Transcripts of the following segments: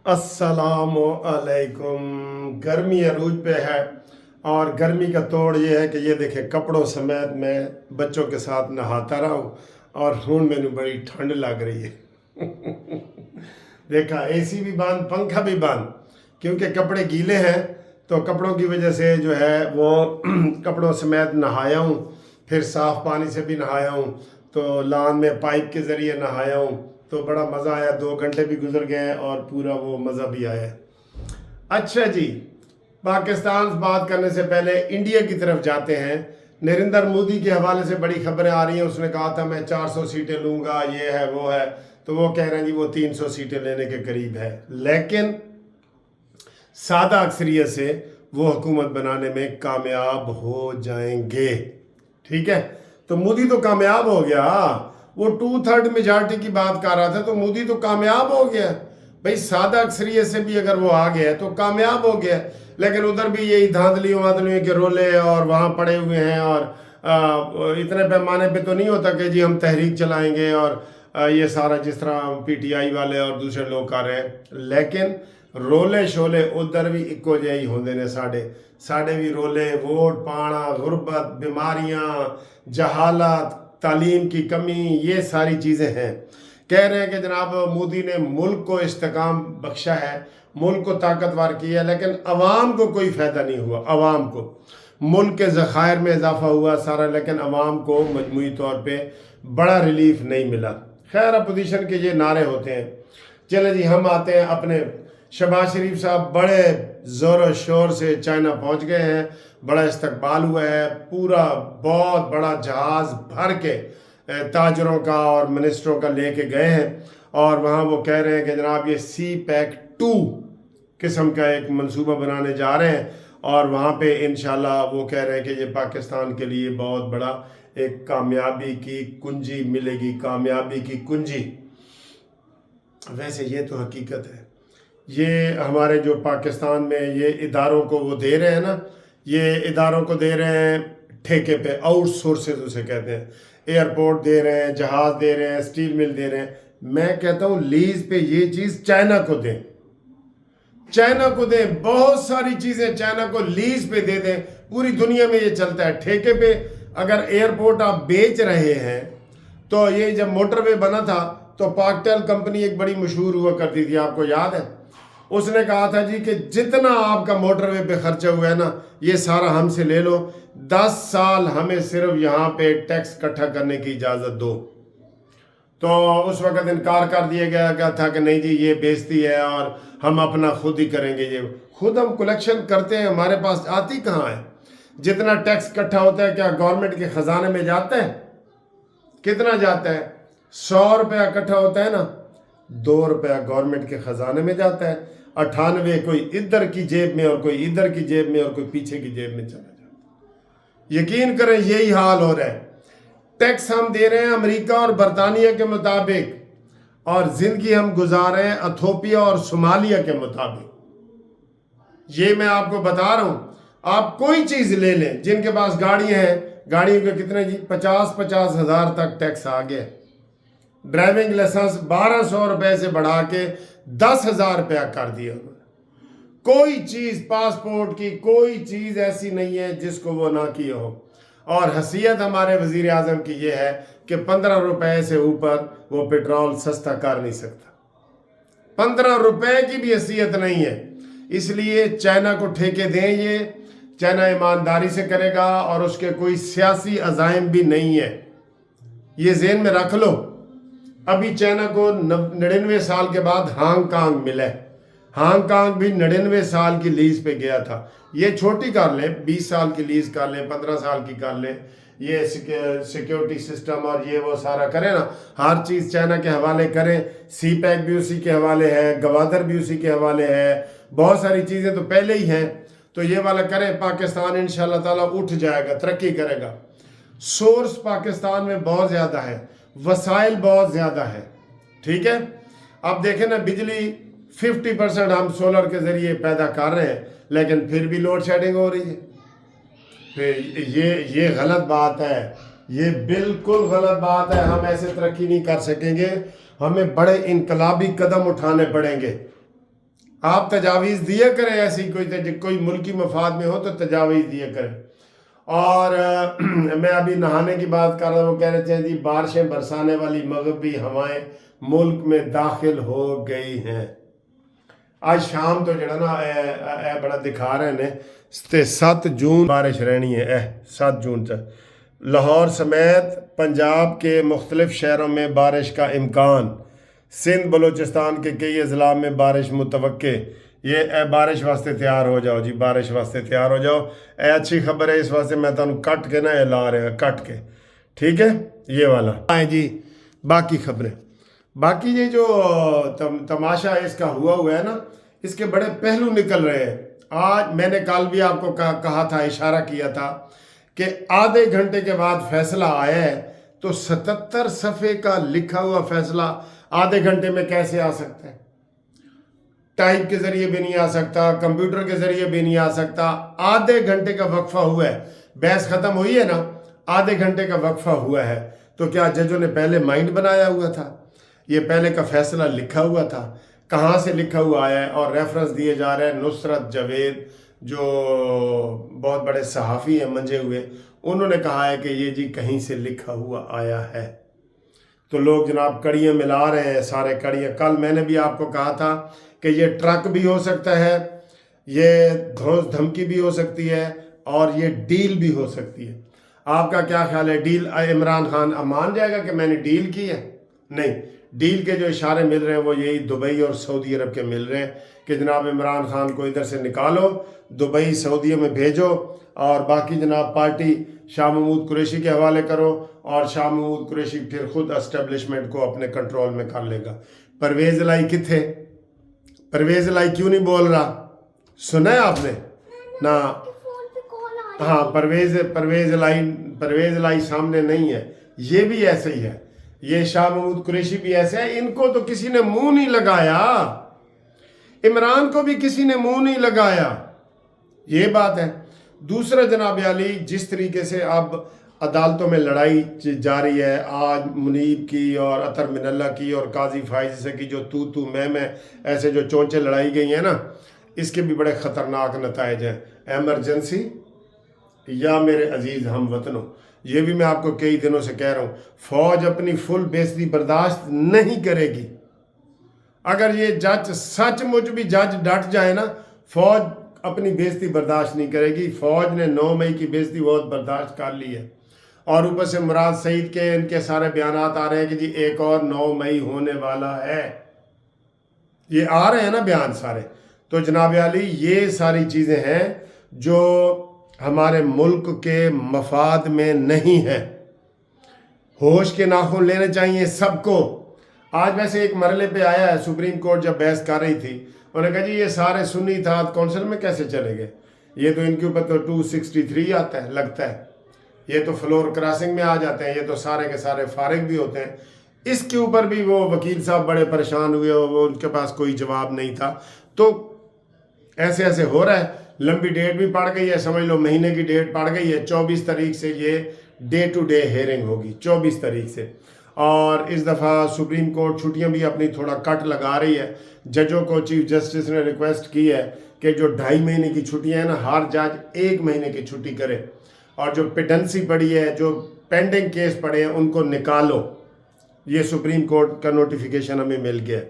अस्सलामुअलैकुम। गर्मी अरूज पे है और गर्मी का तोड़ ये है कि ये देखे कपड़ों समेत मैं बच्चों के साथ नहाता रहा हूँ और हूँ मैंने बड़ी ठंड लग रही है। देखा एसी भी बंद, पंखा भी बंद, क्योंकि कपड़े गीले हैं तो कपड़ों की वजह से जो है वो कपड़ों समेत नहाया हूँ, फिर साफ़ पानी से भी नहाया हूँ, तो लान में पाइप के ज़रिए नहाया हूँ, तो बड़ा मज़ा आया। 2 घंटे भी गुजर गए और पूरा वो मज़ा भी आया। अच्छा जी, पाकिस्तान से बात करने से पहले इंडिया की तरफ जाते हैं। नरेंद्र मोदी के हवाले से बड़ी खबरें आ रही हैं। उसने कहा था मैं 400 सीटें लूँगा, ये है वो है, तो वो कह रहे हैं जी वो 300 सीटें लेने के करीब है, लेकिन सादा अक्सरियत से वो हुकूमत बनाने में कामयाब हो जाएंगे। ठीक है, तो मोदी तो कामयाब हो गया। वो 2/3 मेजॉरिटी की बात कर रहा था, तो मोदी तो कामयाब हो गया भाई। सादा अक्सरियत से भी अगर वो आ गया तो कामयाब हो गया। लेकिन उधर भी यही धांधलियों वादलियों के रोले और वहाँ पड़े हुए हैं। और इतने पैमाने पे तो नहीं होता कि जी हम तहरीक चलाएंगे और ये सारा जिस तरह पीटीआई वाले और दूसरे लोग कर रहे हैं, लेकिन रोले शोले उधर भी इको जही होंगे ने। साढ़े भी रोले, वोट पाना, गुरबत, बीमारियाँ, जहालत, तालीम की कमी, ये सारी चीज़ें हैं। कह रहे हैं कि जनाब मोदी ने मुल्क को इस्तेकाम बख्शा है, मुल्क को ताकतवर किया, लेकिन अवाम को कोई फ़ायदा नहीं हुआ। अवाम को मुल्क के ज़खायर में इजाफा हुआ सारा, लेकिन अवाम को मजमूई तौर पे बड़ा रिलीफ नहीं मिला। खैर, अपोजिशन के ये नारे होते हैं। चले जी, हम आते हैं अपने शहबाज शरीफ साहब बड़े ज़ोर शोर से चाइना पहुंच गए हैं। बड़ा इस्तकबाल हुआ है, पूरा बहुत बड़ा जहाज़ भर के ताजरों का और मिनिस्टरों का लेके गए हैं। और वहाँ वो कह रहे हैं कि जनाब ये CPEC-2 किस्म का एक मंसूबा बनाने जा रहे हैं, और वहाँ पे इंशाल्लाह वो कह रहे हैं कि ये पाकिस्तान के लिए बहुत बड़ा एक कामयाबी की कुंजी मिलेगी, कामयाबी की कुंजी। वैसे ये तो हकीकत है। ये हमारे जो पाकिस्तान में ये इदारों को वो दे रहे हैं ना, ये इदारों को दे रहे हैं ठेके पे, आउटसोर्सेज उसे कहते हैं। एयरपोर्ट दे रहे हैं, जहाज़ दे रहे हैं, स्टील मिल दे रहे हैं। मैं कहता हूँ लीज पे ये चीज़ चाइना को दें, चाइना को दें। बहुत सारी चीज़ें चाइना को लीज पे दे दें। पूरी दुनिया में ये चलता है ठेके पे। अगर एयरपोर्ट आप बेच रहे हैं, तो ये जब मोटरवे बना था तो पाकटेल कंपनी एक बड़ी मशहूर हुआ करती थी, आपको याद है? उसने कहा था जी कि जितना आपका मोटरवे पे खर्चा हुआ है ना, ये सारा हमसे ले लो, 10 साल हमें सिर्फ यहाँ पे टैक्स इकट्ठा करने की इजाज़त दो। तो उस वक़्त इनकार कर दिया गया था कि नहीं जी ये बेइज्जती है और हम अपना खुद ही करेंगे। ये खुद हम कलेक्शन करते हैं, हमारे पास आती कहाँ है? जितना टैक्स इकट्ठा होता है क्या गवर्नमेंट के ख़जाने में जाता है? कितना जाता है? 100 रुपया इकट्ठा होता है ना, 2 रुपया गवर्नमेंट के ख़जाने में जाता है, 98 कोई इधर की जेब में और कोई इधर की जेब में और कोई पीछे की जेब में चला जाता है। यकीन करें यही हाल हो रहा है। टैक्स हम दे रहे हैं अमेरिका और बरतानिया के मुताबिक, और ज़िंदगी हम गुजार रहे हैं इथियोपिया और सोमालिया के मुताबिक। ये मैं आपको बता रहा हूँ। आप कोई चीज़ ले लें, जिनके पास गाड़ियाँ हैं, गाड़ियों के कितने जी 50-50 हज़ार तक टैक्स आ गया। ड्राइविंग लाइसेंस 1200 रुपये से बढ़ा के 10,000 रुपया कर दिया उन्होंने। कोई चीज़ पासपोर्ट की कोई चीज़ ऐसी नहीं है जिसको वो ना किए हो। और हैसियत हमारे वज़ीर आज़म की ये है कि 15 रुपये से ऊपर वो पेट्रोल सस्ता कर नहीं सकता। 15 रुपये की भी हैसियत नहीं है। इसलिए चाइना को ठेके दें, ये चाइना ईमानदारी से करेगा और उसके कोई सियासी अज़ाइम भी नहीं है। ये ज़हन में रख लो। अभी चाइना को 99 साल के बाद हांगकांग मिला है। हांगकांग भी 99 साल की लीज पे गया था। ये छोटी कर लें, 20 साल की लीज कर लें, 15 साल की कर लें, ये सिक्योरिटी सिस्टम और ये वो सारा करें ना, हर चीज़ चाइना के हवाले करें। CPEC भी उसी के हवाले है, गवादर भी उसी के हवाले है, बहुत सारी चीज़ें तो पहले ही हैं। तो ये वाला करें, पाकिस्तान इंशाल्लाह ताला उठ जाएगा, तरक्की करेगा। सोर्स पाकिस्तान में बहुत ज़्यादा है, वसाइल बहुत ज़्यादा है। ठीक है, अब देखें ना, बिजली 50% हम सोलर के ज़रिए पैदा कर रहे हैं, लेकिन फिर भी लोड शेडिंग हो रही है। फिर ये गलत बात है, ये बिल्कुल गलत बात है। हम ऐसे तरक्की नहीं कर सकेंगे। हमें बड़े इनकलाबी कदम उठाने पड़ेंगे। आप तजावीज़ दिया करें, ऐसी कोई मुल्की मफाद में हो तो तजावीज़ दिया करें। और मैं अभी नहाने की बात कर रहा हूँ, वो कह रहे थे जी बारिशें बरसाने वाली मगरबी हवाएं मुल्क में दाखिल हो गई हैं। आज शाम तो जड़ा ना ए बड़ा दिखा रहे ने 7 जून बारिश रहनी है। 7 जून तक लाहौर समेत पंजाब के मुख्तलिफ शहरों में बारिश का इम्कान। सिंध बलूचिस्तान के कई अजला में बारिश मुतवक्के। ये बारिश वास्ते तैयार हो जाओ जी, बारिश वास्ते तैयार हो जाओ। अच्छी खबर है, इस वास्ते मैं तुम कट के ना ला रहा कट के, ठीक है, ये वाला आए जी। बाकी खबरें, बाकी ये जो तमाशा इसका हुआ है ना, इसके बड़े पहलू निकल रहे हैं। आज मैंने कल भी आपको कहा था, इशारा किया था कि आधे घंटे के बाद फैसला आया है, तो 77 सफ़े का लिखा हुआ फैसला आधे घंटे में कैसे आ सकता है? टाइप के जरिए भी नहीं आ सकता, कंप्यूटर के जरिए भी नहीं आ सकता। आधे घंटे का वक्फा हुआ है, बहस खत्म हुई है ना, आधे घंटे का वक्फा हुआ है। तो क्या जजों ने पहले माइंड बनाया हुआ था? ये पहले का फैसला लिखा हुआ था? कहाँ से लिखा हुआ आया है? और रेफरेंस दिए जा रहे हैं नुसरत जवेद, जो बहुत बड़े सहाफ़ी हैं मंजे हुए, उन्होंने कहा है कि ये जी कहीं से लिखा हुआ आया है। तो लोग जनाब कड़ियाँ मिला रहे हैं, सारे कड़ियाँ। कल मैंने भी आपको कहा था कि ये ट्रक भी हो सकता है, ये धौंस धमकी भी हो सकती है, और ये डील भी हो सकती है। आपका क्या ख्याल है? डील इमरान खान मान जाएगा कि मैंने डील की है? नहीं, डील के जो इशारे मिल रहे हैं वो यही दुबई और सऊदी अरब के मिल रहे हैं कि जनाब इमरान खान को इधर से निकालो, दुबई सऊदी में भेजो, और बाकी जनाब पार्टी शाह महमूद कुरैशी के हवाले करो, और शाह महमूद कुरैशी फिर खुद एस्टेब्लिशमेंट को अपने कंट्रोल में कर लेगा। परवेज़ लाई किथे? परवेज़ लाई क्यों नहीं बोल रहा? सुना है आपने ना? हाँ, परवेज़ लाई सामने नहीं है। ये भी ऐसे ही है, ये शाह महमूद कुरैशी भी ऐसे है। इनको तो किसी ने मुंह नहीं लगाया, इमरान को भी किसी ने मुंह नहीं लगाया, ये बात है। दूसरा जनाब अली, जिस तरीके से अब अदालतों में लड़ाई जारी है, आज मुनीब की और अतर मिनल्ला की और काजी फाइज की जो तू मैं ऐसे जो चोंचे लड़ाई गई हैं ना, इसके भी बड़े ख़तरनाक नताइज हैं। एमरजेंसी या मेरे अजीज़ हम वतनों, ये भी मैं आपको कई दिनों से कह रहा हूँ, फ़ौज अपनी फुल बेइज्जती बर्दाश्त नहीं करेगी। अगर ये जज सचमुच भी जज डट जाए ना, फ़ौज अपनी बेइज्जती बर्दाश्त नहीं करेगी। फ़ौज ने 9 मई की बेइज्जती बहुत बर्दाश्त कर ली है, और ऊपर से मुराद सईद के इनके सारे बयानात आ रहे हैं कि जी एक और 9 मई होने वाला है। ये आ रहे हैं ना बयान सारे। तो जनाब अली, ये सारी चीज़ें हैं जो हमारे मुल्क के मफाद में नहीं है। होश के नाखून लेने चाहिए सबको। आज वैसे एक मरले पे आया है, सुप्रीम कोर्ट जब बहस कर रही थी, उन्होंने कहा जी ये सारे सुन्नी इत्तेहाद कौंसिल में कैसे चले गए? ये तो इनके ऊपर तो 263 आता है, लगता है, ये तो फ्लोर क्रॉसिंग में आ जाते हैं, ये तो सारे के सारे फारिग भी होते हैं। इसके ऊपर भी वो वकील साहब बड़े परेशान हुए, वो उनके पास कोई जवाब नहीं था। तो ऐसे ऐसे हो रहा है। लंबी डेट भी पड़ गई है, समझ लो महीने की डेट पड़ गई है। 24 तारीख से ये डे टू डे हेयरिंग होगी, 24 तारीख से। और इस दफ़ा सुप्रीम कोर्ट छुट्टियां भी अपनी थोड़ा कट लगा रही है। जजों को चीफ जस्टिस ने रिक्वेस्ट की है कि जो 2.5 महीने की छुट्टियां हैं ना, हर जज 1 महीने की छुट्टी करे, और जो पेडेंसी पड़ी है, जो पेंडिंग केस पड़े हैं, उनको निकालो। ये सुप्रीम कोर्ट का नोटिफिकेशन हमें मिल गया।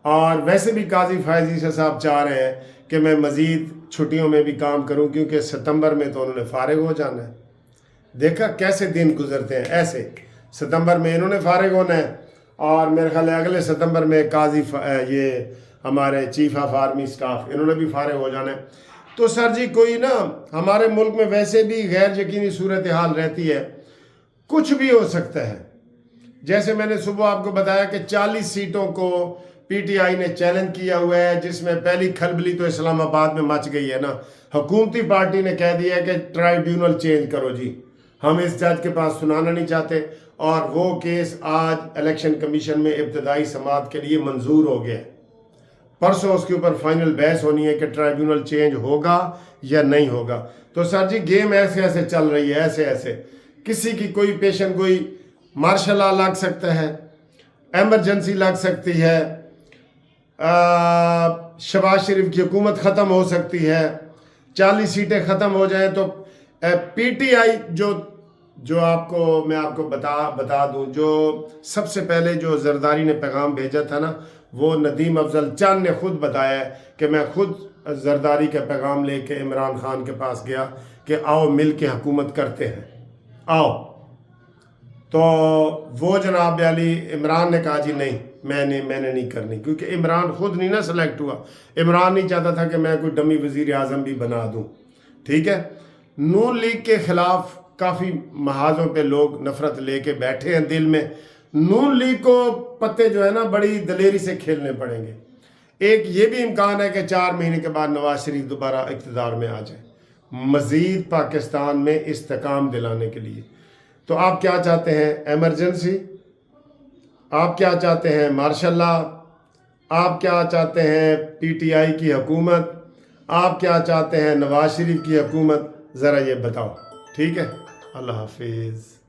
और वैसे भी काजी फायजी साहब चाह रहे हैं कि मैं मज़ीद छुट्टियों में भी काम करूं, क्योंकि सितंबर में तो उन्होंने फारिग हो जाना है। देखा कैसे दिन गुजरते हैं। ऐसे सितंबर में इन्होंने फारिग होना है, और मेरे ख्याल है अगले सितंबर में काजी ये हमारे चीफ ऑफ आर्मी स्टाफ, इन्होंने भी फारिग हो जाना है। तो सर जी कोई ना, हमारे मुल्क में वैसे भी गैर यकीनी सूरत हाल रहती है, कुछ भी हो सकता है। जैसे मैंने सुबह आपको बताया कि 40 सीटों को पीटीआई ने चैलेंज किया हुआ है, जिसमें पहली खलबली तो इस्लामाबाद में मच गई है ना। हुकूमती पार्टी ने कह दिया है कि ट्राइब्यूनल चेंज करो जी, हम इस जज के पास सुनाना नहीं चाहते। और वो केस आज इलेक्शन कमीशन में इब्तदाई समाअत के लिए मंजूर हो गया। परसों उसके ऊपर फाइनल बहस होनी है कि ट्राइब्यूनल चेंज होगा या नहीं होगा। तो सर जी गेम ऐसे ऐसे चल रही है, ऐसे ऐसे। किसी की कोई पेशेंट कोई मार्शल लॉ लग सकता है, एमरजेंसी लग सकती है, शहबाज शरीफ की हुकूमत ख़त्म हो सकती है, 40 सीटें ख़त्म हो जाएं तो पीटीआई जो मैं आपको बता दूं, जो सबसे पहले जो जरदारी ने पैगाम भेजा था ना, वो नदीम अफजल चंद ने खुद बताया है कि मैं खुद जरदारी का पैगाम लेके इमरान खान के पास गया कि आओ मिल के हुकूमत करते हैं, आओ। तो वो जनाब अली इमरान ने कहा जी नहीं, मैंने नहीं करनी, क्योंकि इमरान खुद नहीं ना सेलेक्ट हुआ। इमरान नहीं चाहता था कि मैं कोई डमी वज़ीर आज़म भी बना दूं, ठीक है। नून लीग के ख़िलाफ़ काफ़ी महाजों पे लोग नफ़रत लेके बैठे हैं दिल में। नून लीग को पत्ते जो है ना बड़ी दलेरी से खेलने पड़ेंगे। एक ये भी इम्कान है कि 4 महीने के बाद नवाज शरीफ दोबारा इक़्तिदार में आ जाए, मज़ीद पाकिस्तान में इस्तेकाम दिलाने के लिए। तो आप क्या चाहते हैं, एमरजेंसी? आप क्या चाहते हैं, मार्शल लॉ? आप क्या चाहते हैं, पीटीआई की हुकूमत? आप क्या चाहते हैं, नवाज शरीफ की हुकूमत? ज़रा ये बताओ, ठीक है। अल्लाह हाफिज़।